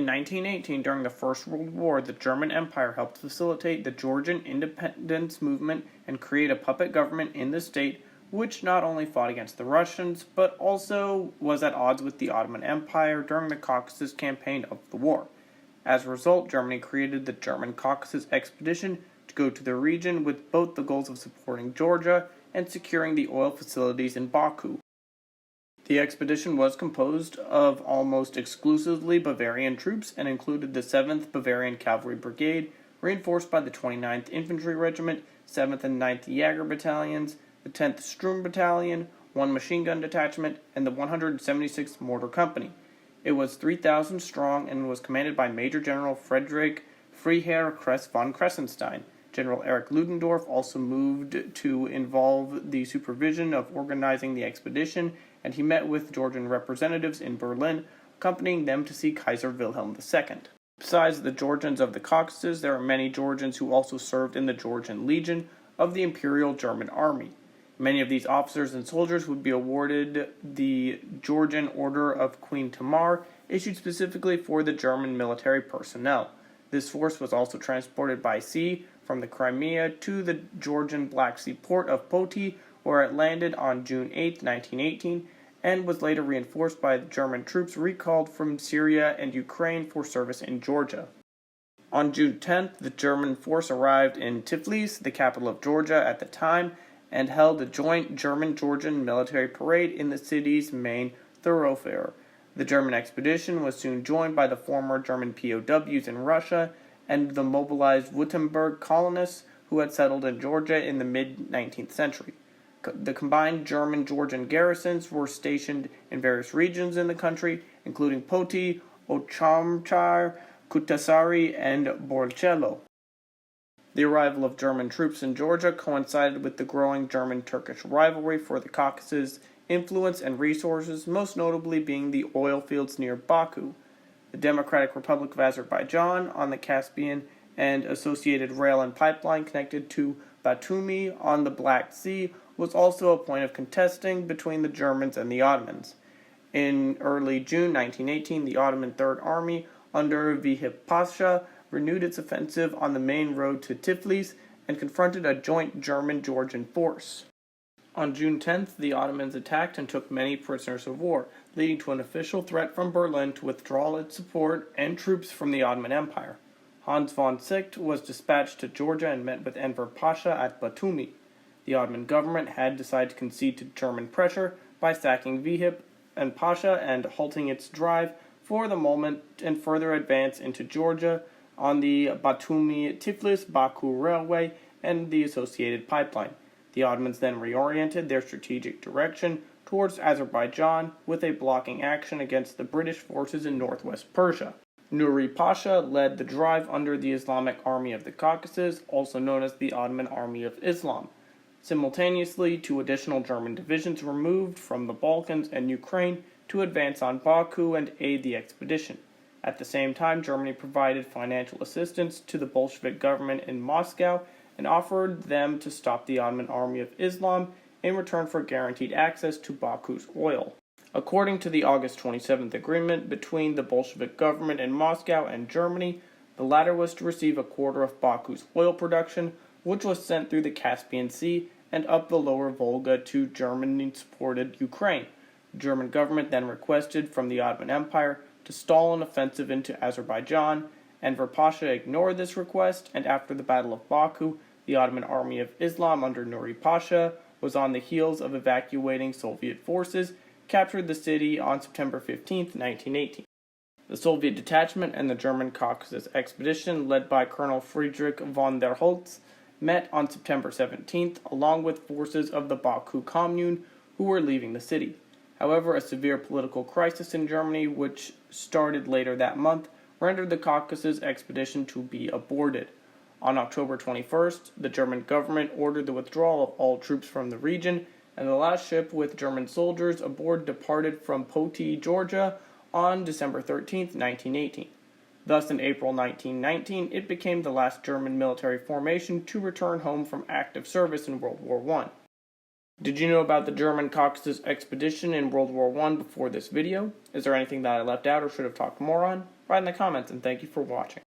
1918, during the First World War, the German Empire helped facilitate the Georgian independence movement and create a puppet government in the state, which not only fought against the Russians, but also was at odds with the Ottoman Empire during the Caucasus campaign of the war. As a result, Germany created the German Caucasus expedition to go to the region with both the goals of supporting Georgia and securing the oil facilities in Baku. The expedition was composed of almost exclusively Bavarian troops and included the 7th Bavarian Cavalry Brigade, reinforced by the 29th Infantry Regiment, 7th and 9th Jager Battalions, the 10th Sturm Battalion, 1 machine gun detachment, and the 176th Mortar Company. It was 3,000 strong and was commanded by Major General Friedrich Freiherr Kress von Kressenstein. General Erich Ludendorff also moved to involve the supervision of organizing the expedition, and he met with Georgian representatives in Berlin, accompanying them to see Kaiser Wilhelm II. Besides the Georgians of the Caucasus, there are many Georgians who also served in the Georgian Legion of the Imperial German Army. Many of these officers and soldiers would be awarded the Georgian Order of Queen Tamar, issued specifically for the German military personnel. This force was also transported by sea from the Crimea to the Georgian Black Sea port of Poti, where it landed on June 8, 1918, and was later reinforced by German troops recalled from Syria and Ukraine for service in Georgia. On June 10th, the German force arrived in Tiflis, the capital of Georgia at the time, and held a joint German-Georgian military parade in the city's main thoroughfare. The German expedition was soon joined by the former German POWs in Russia and the mobilized Württemberg colonists who had settled in Georgia in the mid-19th century. The combined German-Georgian garrisons were stationed in various regions in the country, including Poti, Ochamchar, Kutasari, and Borcello. The arrival of German troops in Georgia coincided with the growing German-Turkish rivalry for the Caucasus, influence and resources, most notably being the oil fields near Baku. The Democratic Republic of Azerbaijan on the Caspian and associated rail and pipeline connected to Batumi on the Black Sea was also a point of contesting between the Germans and the Ottomans. In early June 1918, the Ottoman Third Army under Vehip Pasha renewed its offensive on the main road to Tiflis and confronted a joint German-Georgian force. On June 10th, the Ottomans attacked and took many prisoners of war, leading to an official threat from Berlin to withdraw its support and troops from the Ottoman Empire. Hans von Sicht was dispatched to Georgia and met with Enver Pasha at Batumi. The Ottoman government had decided to concede to German pressure by sacking Vehip and Pasha and halting its drive for the moment and further advance into Georgia on the Batumi-Tiflis-Baku railway and the associated pipeline. The Ottomans then reoriented their strategic direction towards Azerbaijan with a blocking action against the British forces in northwest Persia. Nuri Pasha led the drive under the Islamic Army of the Caucasus, also known as the Ottoman Army of Islam. Simultaneously, 2 additional German divisions were moved from the Balkans and Ukraine to advance on Baku and aid the expedition. At the same time, Germany provided financial assistance to the Bolshevik government in Moscow and offered them to stop the Ottoman Army of Islam in return for guaranteed access to Baku's oil. According to the August 27th agreement between the Bolshevik government in Moscow and Germany, the latter was to receive a quarter of Baku's oil production, which was sent through the Caspian Sea and up the lower Volga to German-supported Ukraine. The German government then requested from the Ottoman Empire to stall an offensive into Azerbaijan. Enver Pasha ignored this request, and after the Battle of Baku, the Ottoman Army of Islam under Nuri Pasha was on the heels of evacuating Soviet forces, captured the city on September 15, 1918. The Soviet detachment and the German Caucasus expedition, led by Colonel Friedrich von der Holtz, met on September 17th, along with forces of the Baku Commune who were leaving the city. However, a severe political crisis in Germany, which started later that month, rendered the Caucasus expedition to be aborted. On October 21st, the German government ordered the withdrawal of all troops from the region, and the last ship with German soldiers aboard departed from Poti, Georgia, on December 13, 1918. Thus, in April 1919, it became the last German military formation to return home from active service in World War I. Did you know about the German Caucasus expedition in World War I before this video? Is there anything that I left out or should have talked more on? write in the comments, and thank you for watching.